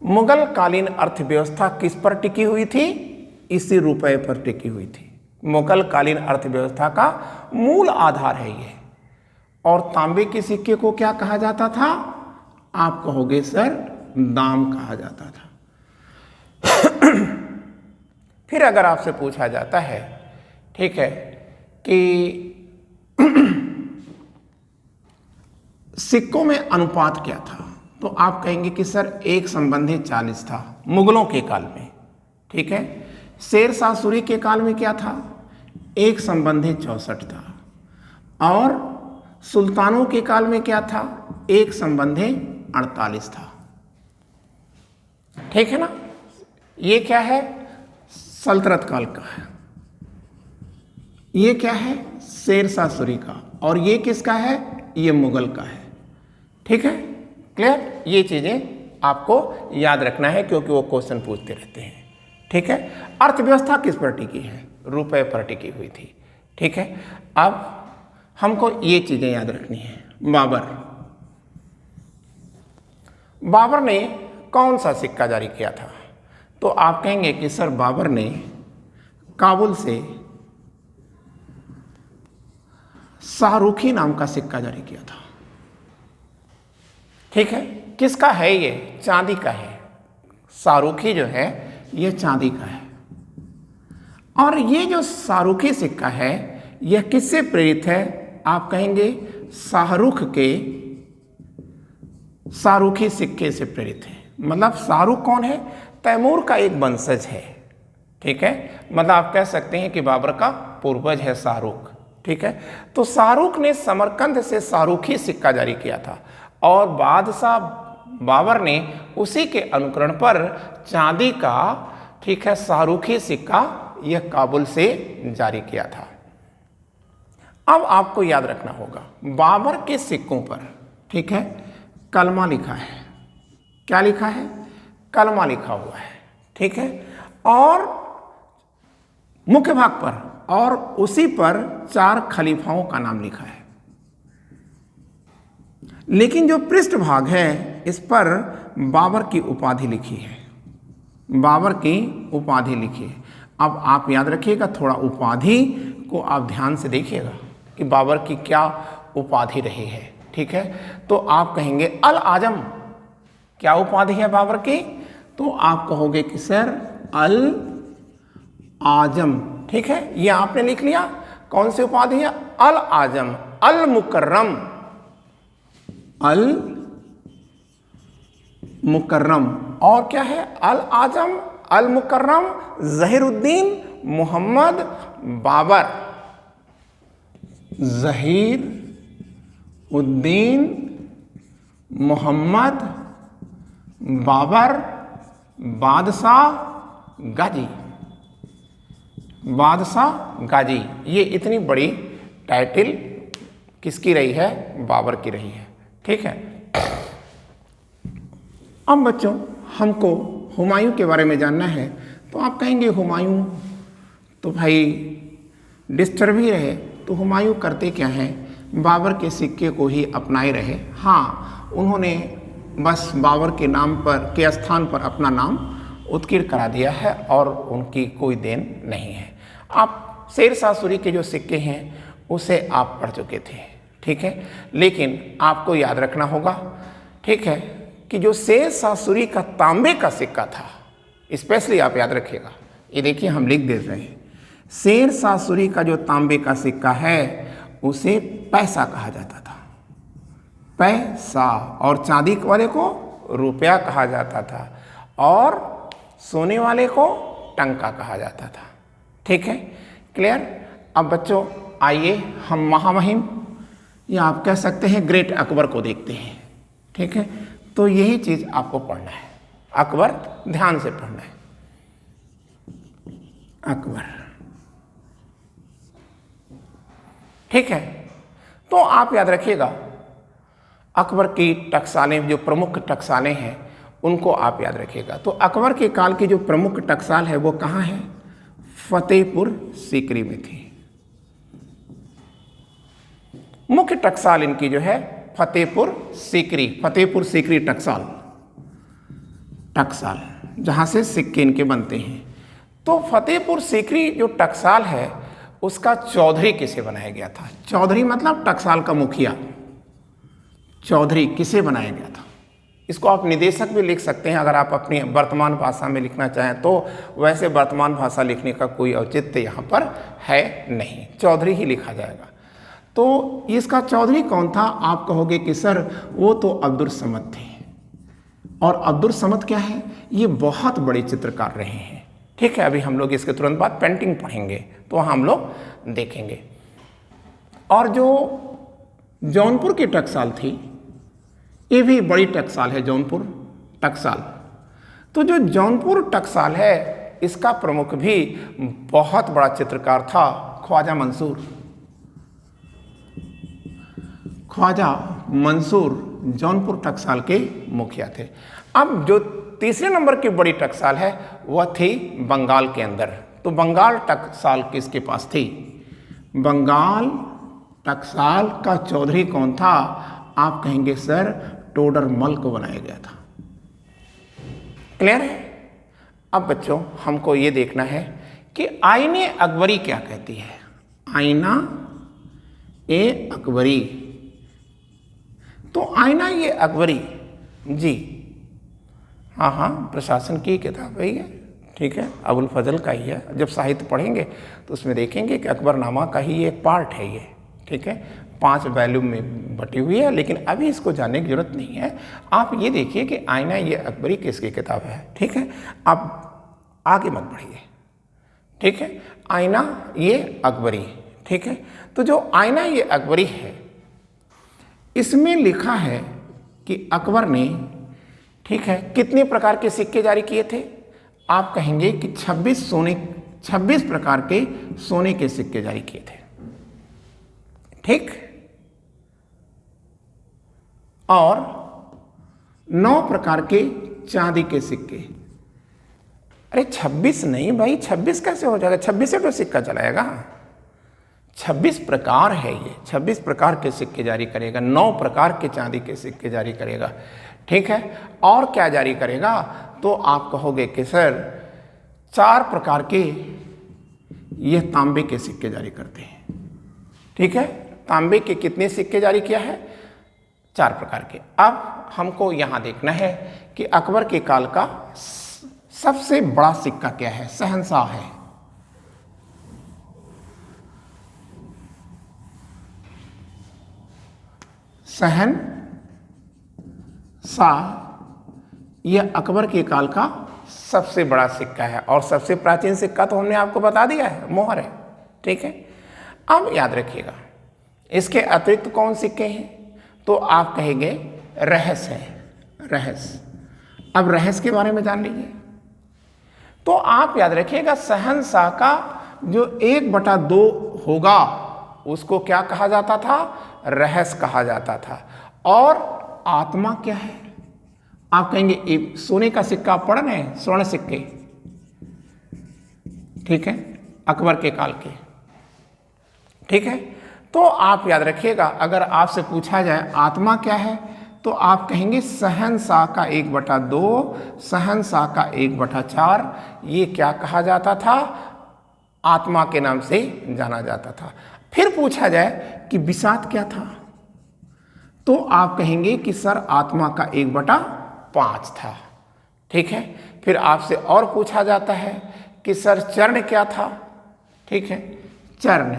मुगल कालीन अर्थव्यवस्था किस पर टिकी हुई थी? इसी रुपये पर टिकी हुई थी। मुगल कालीन अर्थव्यवस्था का मूल आधार है ये। और तांबे के सिक्के को क्या कहा जाता था? आप कहोगे सर, दाम कहा जाता था। फिर अगर आपसे पूछा जाता है, ठीक है, कि सिक्कों में अनुपात क्या था, तो आप कहेंगे कि सर 1:40 था मुगलों के काल में। ठीक है, शेरशाह सूरी के काल में क्या था? 1:64 था। और सुल्तानों के काल में क्या था? 1:48 था। ठीक है ना? ये क्या है? सल्तनत काल का है। ये क्या है? शेरशाह सूरी का। और ये किसका है? ये मुगल का है। ठीक है, क्लियर? ये चीजें आपको याद रखना है क्योंकि वो क्वेश्चन पूछते रहते हैं। ठीक है, अर्थव्यवस्था किस पर टिकी है? रुपए पर टिकी हुई थी। ठीक है, अब हमको ये चीजें याद रखनी है। बाबर ने कौन सा सिक्का जारी किया था? तो आप कहेंगे कि सर बाबर ने काबुल से शाहरुखी नाम का सिक्का जारी किया था। ठीक है, किसका है ये? चांदी का है। शाहरुखी जो है ये चांदी का है। और ये जो शाहरुखी सिक्का है यह किससे प्रेरित है? आप कहेंगे शाहरुख के शाहरुखी सिक्के से प्रेरित है। मतलब शाहरुख कौन है? तैमूर का एक वंशज है। ठीक है, मतलब आप कह सकते हैं कि बाबर का पूर्वज है शाहरुख। ठीक है, तो शाहरुख ने समरकंद से शाहरुखी सिक्का जारी किया था और बादशाह बाबर ने उसी के अनुकरण पर चांदी का, ठीक है, शाहरुखी सिक्का यह काबुल से जारी किया था। अब आपको याद रखना होगा, बाबर के सिक्कों पर, ठीक है, कलमा लिखा है। क्या लिखा है? कलमा लिखा हुआ है। ठीक है, और मुख्य भाग पर और उसी पर 4 खलीफाओं का नाम लिखा है। लेकिन जो पृष्ठ भाग है इस पर बाबर की उपाधि लिखी है। बाबर की उपाधि लिखी है। अब आप याद रखिएगा, थोड़ा उपाधि को आप ध्यान से देखिएगा कि बाबर की क्या उपाधि रही है। ठीक है, तो आप कहेंगे अल आजम। क्या उपाधि है बाबर की? तो आप कहोगे कि सर अल आजम। ठीक है, ये आपने लिख लिया। कौन सी उपाधि है? अल आजम, अल मुकर्रम, अल मुकर्रम। और क्या है? अल आजम, अल मुकर्रम, ज़हीरुद्दीन मोहम्मद बाबर, ज़हीर उद्दीन मोहम्मद बाबर बादशाह गाजी, बादशाह गाजी। ये इतनी बड़ी टाइटल किसकी रही है? बाबर की रही है। ठीक है, अब बच्चों हमको हुमायूं के बारे में जानना है। तो आप कहेंगे हुमायूं तो भाई डिस्टर्ब ही रहे, तो हुमायूं करते क्या हैं? बाबर के सिक्के को ही अपनाए रहे। हाँ, उन्होंने बस बाबर के नाम पर, के स्थान पर अपना नाम उत्कीर्ण करा दिया है और उनकी कोई देन नहीं है। आप शेरशाह सूरी के जो सिक्के हैं उसे आप पढ़ चुके थे। ठीक है, लेकिन आपको याद रखना होगा, ठीक है, कि जो शेरशाह सूरी का तांबे का सिक्का था, स्पेशली आप याद रखिएगा, ये देखिए हम लिख दे रहे हैं, शेरशाह सूरी का जो तांबे का सिक्का है उसे पैसा कहा जाता था, पैसा। और चांदी वाले को रुपया कहा जाता था और सोने वाले को टंका कहा जाता था। ठीक है, क्लियर? अब बच्चों आइए हम महामहिम या आप कह सकते हैं ग्रेट अकबर को देखते हैं। ठीक है, तो यही चीज आपको पढ़ना है। अकबर ध्यान से पढ़ना है। अकबर, ठीक है, तो आप याद रखिएगा अकबर की टकसालें, जो प्रमुख टकसालें हैं उनको आप याद रखिएगा। तो अकबर के काल की जो प्रमुख टकसाल है वो कहाँ है? फतेहपुर सीकरी में थी। मुख्य टकसाल इनकी जो है फतेहपुर सीकरी, फतेहपुर सीकरी टकसाल, टकसाल जहाँ से सिक्के इनके बनते हैं। तो फतेहपुर सीकरी जो टकसाल है उसका चौधरी किसे बनाया गया था? चौधरी मतलब टकसाल का मुखिया, चौधरी किसे बनाया गया था? इसको आप निदेशक भी लिख सकते हैं अगर आप अपनी वर्तमान भाषा में लिखना चाहें तो। वैसे वर्तमान भाषा लिखने का कोई औचित्य यहाँ पर है नहीं, चौधरी ही लिखा जाएगा। तो इसका चौधरी कौन था? आप कहोगे कि सर वो तो अब्दुल समद थे। और अब्दुल समद क्या है? ये बहुत बड़े चित्रकार रहे हैं। ठीक है, अभी हम लोग इसके तुरंत बाद पेंटिंग पढ़ेंगे तो हम लोग देखेंगे। और जो जौनपुर की टकसाल थी, ये भी बड़ी टकसाल है, जौनपुर टकसाल। तो जो जौनपुर टकसाल है इसका प्रमुख भी बहुत बड़ा चित्रकार था, ख्वाजा मंसूर। ख्वाजा मंसूर जौनपुर टकसाल के मुखिया थे। अब जो तीसरे नंबर की बड़ी टकसाल है वह थी बंगाल के अंदर। तो बंगाल टकसाल किसके पास थी? बंगाल टकसाल का चौधरी कौन था? आप कहेंगे सर टोडरमल को बनाया गया था। क्लियर है? अब बच्चों हमको ये देखना है कि आईने अकबरी क्या कहती है। आईना ए अकबरी, तो आईना ये अकबरी जी, हाँ हाँ, प्रशासन की किताब है ये। ठीक है, अबुल फजल का ही है। जब साहित्य पढ़ेंगे तो उसमें देखेंगे कि अकबरनामा का ही एक पार्ट है ये। ठीक है, 5 वॉल्यूम में बटी हुई है, लेकिन अभी इसको जानने की जरूरत नहीं है। आप ये देखिए कि आईना ये अकबरी किसकी किताब है। ठीक है, आप आगे मत बढ़िए। ठीक है, आईना ये अकबरी। ठीक है, तो जो आईना ये अकबरी है इसमें लिखा है कि अकबर ने, ठीक है, कितने प्रकार के सिक्के जारी किए थे? आप कहेंगे कि 26 प्रकार के सोने के सिक्के जारी किए थे। ठीक, और 9 प्रकार के चांदी के सिक्के। अरे 26 नहीं भाई, 26 कैसे हो जाएगा? 26 से तो सिक्का चलाएगा। 26 प्रकार है ये, 26 प्रकार के सिक्के जारी करेगा, 9 प्रकार के चांदी के सिक्के जारी करेगा। ठीक है, और क्या जारी करेगा? तो आप कहोगे कि सर 4 प्रकार के ये तांबे के सिक्के जारी करते हैं। ठीक है, तांबे के कितने सिक्के जारी किया है? 4 प्रकार के। अब हमको यहाँ देखना है कि अकबर के काल का सबसे बड़ा सिक्का क्या है। शहंशाह है। शहंशाह यह अकबर के काल का सबसे बड़ा सिक्का है और सबसे प्राचीन सिक्का तो हमने आपको बता दिया है, मोहर है। ठीक है, अब याद रखिएगा इसके अतिरिक्त कौन सिक्के हैं, तो आप कहेंगे रहस है, रहस। अब रहस के बारे में जान लीजिए। तो आप याद रखिएगा शहंशाह का जो 1/2 होगा उसको क्या कहा जाता था, रहस कहा जाता था। और आत्मा क्या है, आप कहेंगे सोने का सिक्का आप पढ़ रहे हैं, स्वर्ण सिक्के, ठीक है, अकबर के काल के। ठीक है, तो आप याद रखिएगा अगर आपसे पूछा जाए आत्मा क्या है तो आप कहेंगे शहंशाह का 1/2, शहंशाह का 1/4, ये क्या कहा जाता था, आत्मा के नाम से जाना जाता था। फिर पूछा जाए कि बिसात क्या था तो आप कहेंगे कि सर आत्मा का 1/5 था। ठीक है, फिर आपसे और पूछा जाता है कि सर चरण क्या था, ठीक है, चरण,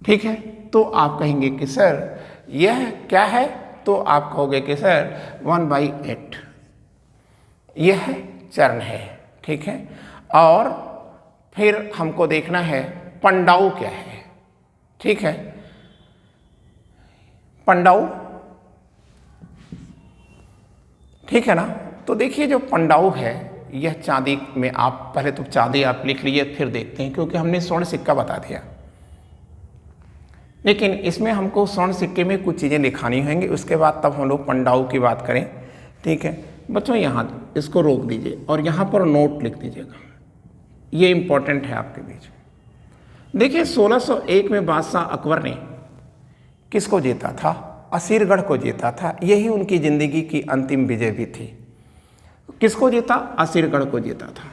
ठीक है, तो आप कहेंगे कि सर यह क्या है, तो आप कहोगे कि सर 1/8 यह चरण है। ठीक है, और फिर हमको देखना है पंडाउ क्या है। ठीक है, पंडाउ, ठीक है ना। तो देखिए जो पंडाउ है यह चांदी में, आप पहले तो चांदी आप लिख लीजिए फिर देखते हैं, क्योंकि हमने स्वर्ण सिक्का बता दिया, लेकिन इसमें हमको स्वर्ण सिक्के में कुछ चीज़ें लिखानी होंगी, उसके बाद तब हम लोग पंडाउ की बात करें। ठीक है बच्चों, यहाँ इसको रोक दीजिए और यहाँ पर नोट लिख दीजिएगा, ये इंपॉर्टेंट है आपके बीच में। देखिए 1601 में बादशाह अकबर ने किसको जीता था, असीरगढ़ को जीता था। यही उनकी ज़िंदगी की अंतिम विजय भी थी। किसको जीता, असीरगढ़ को जीता था।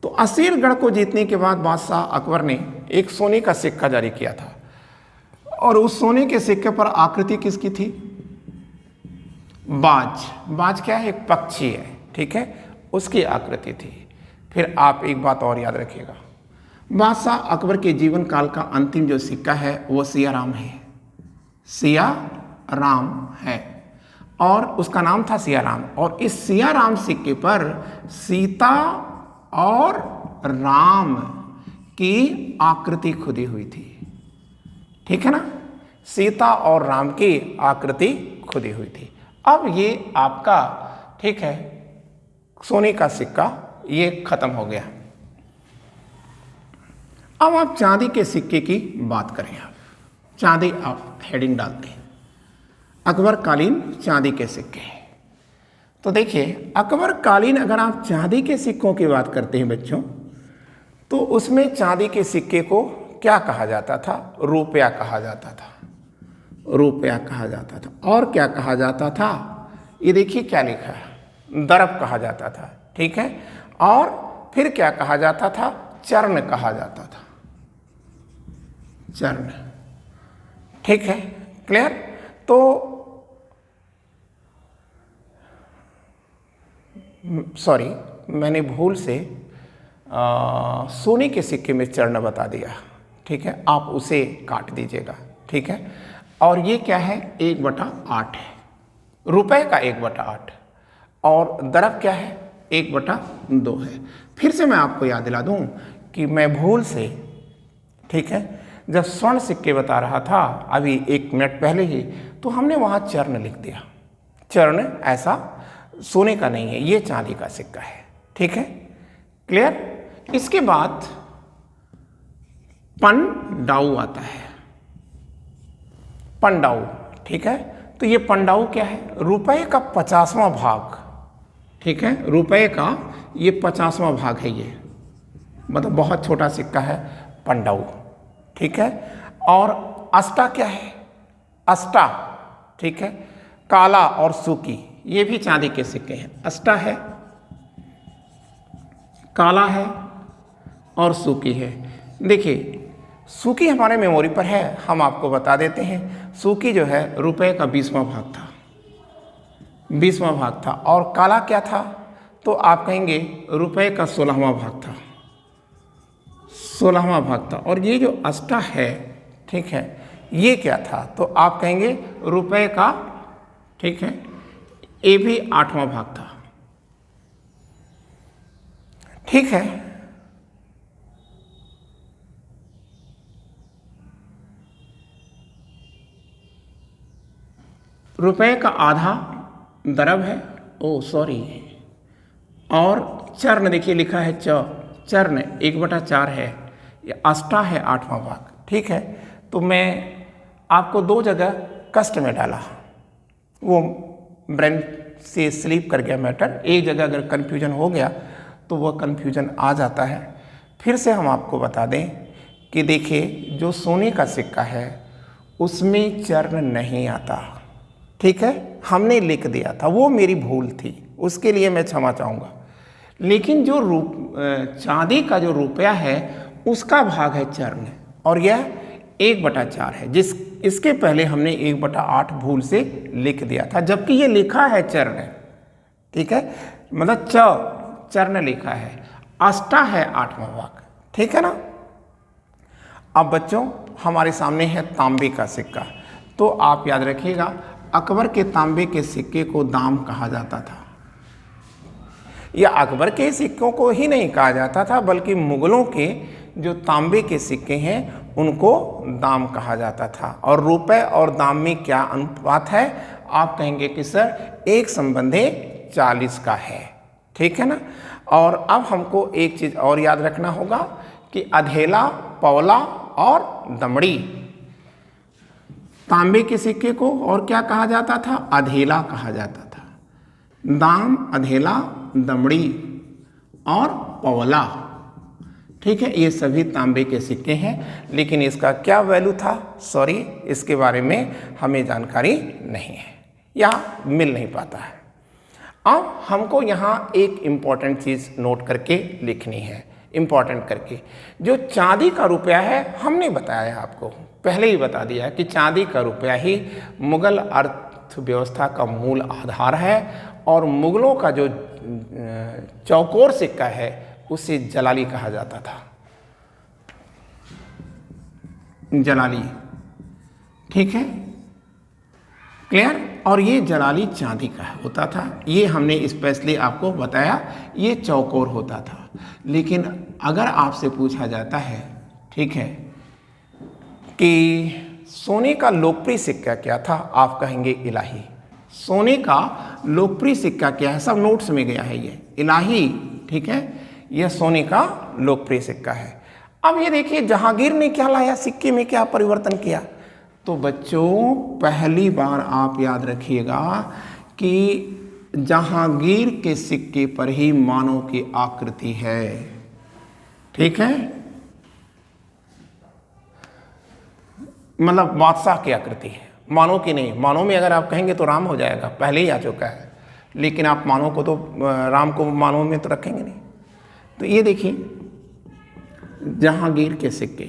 तो असीरगढ़ को जीतने के बाद बादशाह अकबर ने एक सोने का सिक्का जारी किया था और उस सोने के सिक्के पर आकृति किसकी थी, बाज। बाज क्या है, एक पक्षी है। ठीक है, उसकी आकृति थी। फिर आप एक बात और याद रखिएगा, बादशाह अकबर के जीवन काल का अंतिम जो सिक्का है वो सिया राम है, सिया राम है, और उसका नाम था सिया राम। और इस सिया राम सिक्के पर सीता और राम की आकृति खुदी हुई थी। ठीक है ना, सीता और राम की आकृति खुदी हुई थी। अब ये आपका, ठीक है, सोने का सिक्का ये खत्म हो गया। अब आप चांदी के सिक्के की बात करें। आप चांदी, आप हेडिंग डालते हैं अकबर कालीन चांदी के सिक्के। तो देखिए अकबर कालीन अगर आप चांदी के सिक्कों की बात करते हैं बच्चों, तो उसमें चांदी के सिक्के को क्या कहा जाता था, रुपया कहा जाता था, रुपया कहा जाता था। और क्या कहा जाता था, ये देखिए क्या लिखा है, दरब कहा जाता था। ठीक है, और फिर क्या कहा जाता था, चरण कहा जाता था, चरण। ठीक है, क्लियर। तो सॉरी, मैंने भूल से सोने के सिक्के में चरण बता दिया। ठीक है, आप उसे काट दीजिएगा। ठीक है, और ये क्या है, 1/8 है, रुपए का 1/8, और दरब क्या है, 1/2 है। फिर से मैं आपको याद दिला दूं कि मैं भूल से, ठीक है, जब स्वर्ण सिक्के बता रहा था अभी 1 मिनट पहले ही, तो हमने वहाँ चरण लिख दिया। चरण ऐसा सोने का नहीं है, ये चांदी का सिक्का है। ठीक है, क्लियर। इसके बाद पंडाउ आता है, पंडाउ। ठीक है, तो ये पंडाउ क्या है, रुपए का 50वां भाग। ठीक है, रुपए का ये 50वां भाग है, ये मतलब बहुत छोटा सिक्का है पंडाउ। ठीक है, और अष्टा क्या है, अष्टा, ठीक है, काला और सूकी, ये भी चांदी के सिक्के हैं। अष्टा है, काला है और सूकी है। देखिए सूकी हमारे मेमोरी पर है, हम आपको बता देते हैं। सूकी जो है रुपए का 20वां भाग था, 20वां भाग था। और काला क्या था? तो आप कहेंगे रुपए का 16वां भाग था, 16वां भाग था। और ये जो अष्टा है, ठीक है, ये क्या था? तो आप कहेंगे रुपए का, ठीक है, ये भी 8वां भाग था, ठीक है। रुपए का आधा दरब है, ओ सॉरी, और चर्ण देखिए लिखा है चर्ण 1/4 है, ये अष्टा है 8वां भाग, ठीक है। तो मैं आपको 2 जगह कष्ट में डाला, वो ब्रेन से स्लीप कर गया मैटर। एक जगह अगर कन्फ्यूजन हो गया तो वह कन्फ्यूजन आ जाता है। फिर से हम आपको बता दें कि देखिए जो सोने का सिक्का है उसमें चर्ण नहीं आता, ठीक है, हमने लिख दिया था, वो मेरी भूल थी, उसके लिए मैं क्षमा चाहूँगा। लेकिन जो चांदी का जो रुपया है उसका भाग है चर्ण, और यह 1/4 है, इसके पहले हमने 1/8 भूल से लिख दिया था, जबकि ये लिखा है चर्ण, ठीक है, मतलब चर्ण लिखा है, अष्टा है 8वां भाग, ठीक है ना। अब बच्चों हमारे सामने है तांबे का सिक्का। तो आप याद रखिएगा अकबर के तांबे के सिक्के को दाम कहा जाता था। या अकबर के सिक्कों को ही नहीं कहा जाता था, बल्कि मुगलों के जो तांबे के सिक्के हैं उनको दाम कहा जाता था। और रुपए और दाम में क्या अनुपात है? आप कहेंगे कि सर 1:40 का है, ठीक है ना। और अब हमको एक चीज़ और याद रखना होगा कि अधेला, पौला और दमड़ी, तांबे के सिक्के को और क्या कहा जाता था? अधेला कहा जाता था। दाम, अधेला, दमड़ी और पौला, ठीक है, ये सभी तांबे के सिक्के हैं। लेकिन इसका क्या वैल्यू था? सॉरी, इसके बारे में हमें जानकारी नहीं है या मिल नहीं पाता है। अब हमको यहाँ एक इम्पॉर्टेंट चीज़ नोट करके लिखनी है, इम्पॉर्टेंट करके। जो चांदी का रुपया है, हमने बताया आपको, पहले ही बता दिया है कि चांदी का रुपया ही मुगल अर्थव्यवस्था का मूल आधार है। और मुगलों का जो चौकोर सिक्का है उसे जलाली कहा जाता था, जलाली, ठीक है, क्लियर। और ये जलाली चांदी का होता था, ये हमने स्पेशली आपको बताया, ये चौकोर होता था। लेकिन अगर आपसे पूछा जाता है, ठीक है, कि सोने का लोकप्रिय सिक्का क्या था, आप कहेंगे इलाही। सोने का लोकप्रिय सिक्का क्या है? सब नोट्स में गया है ये इलाही, ठीक है, यह सोने का लोकप्रिय सिक्का है। अब ये देखिए जहांगीर ने क्या लाया, सिक्के में क्या परिवर्तन किया। तो बच्चों पहली बार आप याद रखिएगा कि जहांगीर के सिक्के पर ही मानव की आकृति है, ठीक है, मतलब बादशाह की आकृति है, मानव की नहीं। मानव में अगर आप कहेंगे तो राम हो जाएगा, पहले ही आ चुका है, लेकिन आप मानव को तो, राम को मानव में तो रखेंगे नहीं। तो ये देखिए जहांगीर के सिक्के,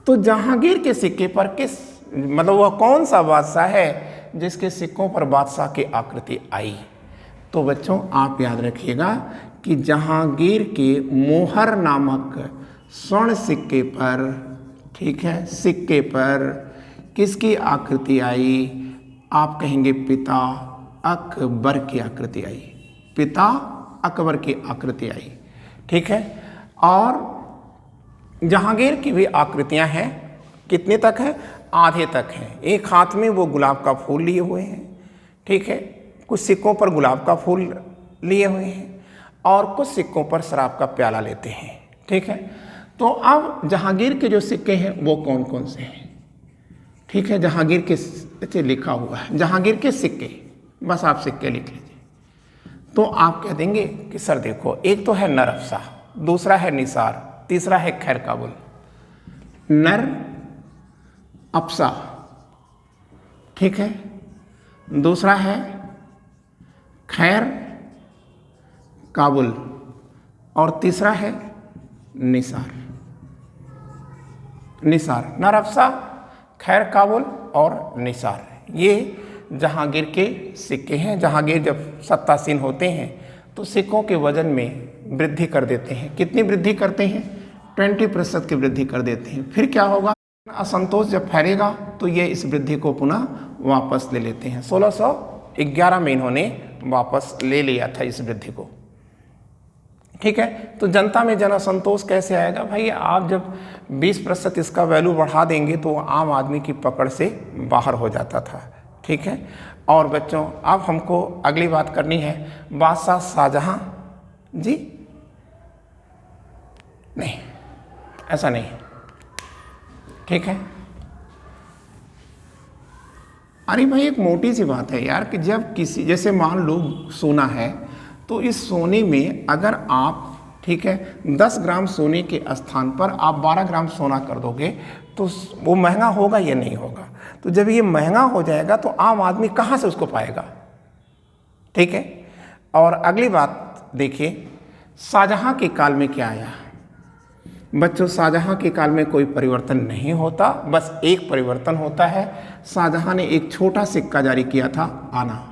तो जहांगीर के सिक्के पर किस, मतलब वह कौन सा बादशाह है जिसके सिक्कों पर बादशाह की आकृति आई। तो बच्चों आप याद रखिएगा कि जहांगीर के मोहर नामक स्वर्ण सिक्के पर, ठीक है, सिक्के पर किसकी आकृति आई? आप कहेंगे पिता अकबर की आकृति आई, पिता अकबर की आकृति आई, ठीक है। और जहांगीर की भी आकृतियां हैं, कितने तक हैं? आधे तक हैं। एक हाथ में वो गुलाब का फूल लिए हुए हैं, ठीक है, कुछ सिक्कों पर गुलाब का फूल लिए हुए हैं और कुछ सिक्कों पर शराब का प्याला लेते हैं, ठीक है। तो अब जहांगीर के जो सिक्के हैं वो कौन कौन से हैं, ठीक है, जहांगीर के लिखा हुआ है जहांगीर के सिक्के, बस आप सिक्के लिख लीजिए। तो आप कह देंगे कि सर देखो, एक तो है नर अफसा, दूसरा है निसार, तीसरा है खैर काबुल। नर अफसा, ठीक है, दूसरा है खैर काबुल और तीसरा है निसार। निसार, नरअफ़सा, खैर काबुल और निसार, ये जहांगीर के सिक्के हैं। जहांगीर जब सत्तासीन होते हैं तो सिक्कों के वजन में वृद्धि कर देते हैं। कितनी वृद्धि करते हैं? 20% की वृद्धि कर देते हैं। फिर क्या होगा? असंतोष जब फैलेगा तो ये इस वृद्धि को पुनः वापस ले लेते हैं। 1611 में इन्होंने वापस ले लिया था इस वृद्धि को। ठीक है, तो जनता में जन असंतोष कैसे आएगा? भाई आप जब 20% इसका वैल्यू बढ़ा देंगे तो आम आदमी की पकड़ से बाहर हो जाता था। ठीक है, और बच्चों अब हमको अगली बात करनी है, बादशाह शाहजहां जी, नहीं ऐसा नहीं, ठीक है। अरे भाई एक मोटी सी बात है यार कि जब किसी, जैसे मान लो सोना है, तो इस सोने में अगर आप, ठीक है, 10 ग्राम सोने के स्थान पर आप 12 ग्राम सोना कर दोगे तो वो महंगा होगा या नहीं होगा? तो जब ये महंगा हो जाएगा तो आम आदमी कहाँ से उसको पाएगा? ठीक है, और अगली बात देखिए, शाहजहां के काल में क्या आया? बच्चों शाहजहां के काल में कोई परिवर्तन नहीं होता, बस एक परिवर्तन होता है। शाहजहां ने एक छोटा सिक्का जारी किया था, आना,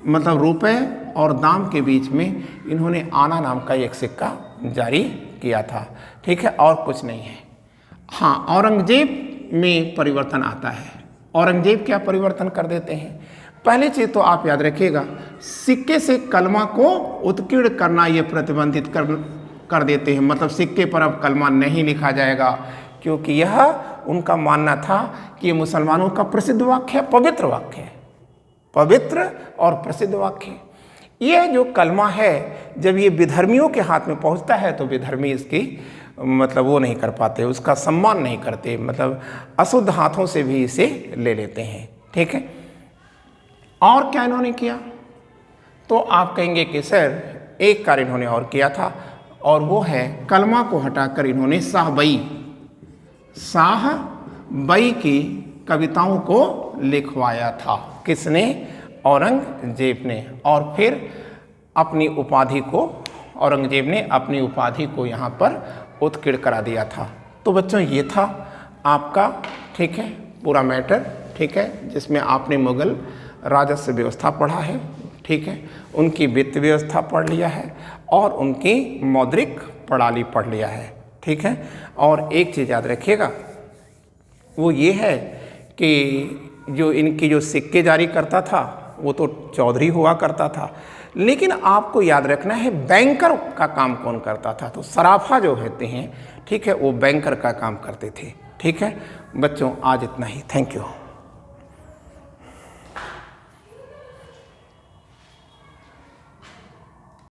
मतलब रुपए और दाम के बीच में इन्होंने आना नाम का एक सिक्का जारी किया था। ठीक है, और कुछ नहीं है। हाँ, औरंगजेब में परिवर्तन आता है। औरंगजेब क्या परिवर्तन कर देते हैं? पहली चीज़ तो आप याद रखिएगा, सिक्के से कलमा को उत्कीर्ण करना ये प्रतिबंधित कर देते हैं। मतलब सिक्के पर अब कलमा नहीं लिखा जाएगा, क्योंकि यह उनका मानना था कि ये मुसलमानों का प्रसिद्ध वाक्य है, पवित्र वाक्य है, पवित्र और प्रसिद्ध वाक्य। यह जो कलमा है जब ये विधर्मियों के हाथ में पहुंचता है तो विधर्मी इसकी मतलब वो नहीं कर पाते, उसका सम्मान नहीं करते, मतलब अशुद्ध हाथों से भी इसे ले लेते हैं। ठीक है, और क्या इन्होंने किया? तो आप कहेंगे कि सर एक कार्य इन्होंने और किया था, और वो है कलमा को हटाकर इन्होंने शाहबई की कविताओं को लिखवाया था। किसने? औरंगजेब ने। और फिर अपनी उपाधि को, औरंगजेब ने अपनी उपाधि को यहाँ पर उत्कीर्ण करा दिया था। तो बच्चों ये था आपका, ठीक है, पूरा मैटर, ठीक है, जिसमें आपने मुगल राजस्व व्यवस्था पढ़ा है, ठीक है, उनकी वित्त व्यवस्था पढ़ लिया है और उनकी मौद्रिक प्रणाली पढ़ लिया है। ठीक है, और एक चीज़ याद रखिएगा, वो ये है कि जो इनकी जो सिक्के जारी करता था वो तो चौधरी हुआ करता था, लेकिन आपको याद रखना है बैंकर का काम कौन करता था? तो सराफा जो होते हैं, ठीक है, वो बैंकर का काम करते थे। ठीक है बच्चों, आज इतना ही। Thank you.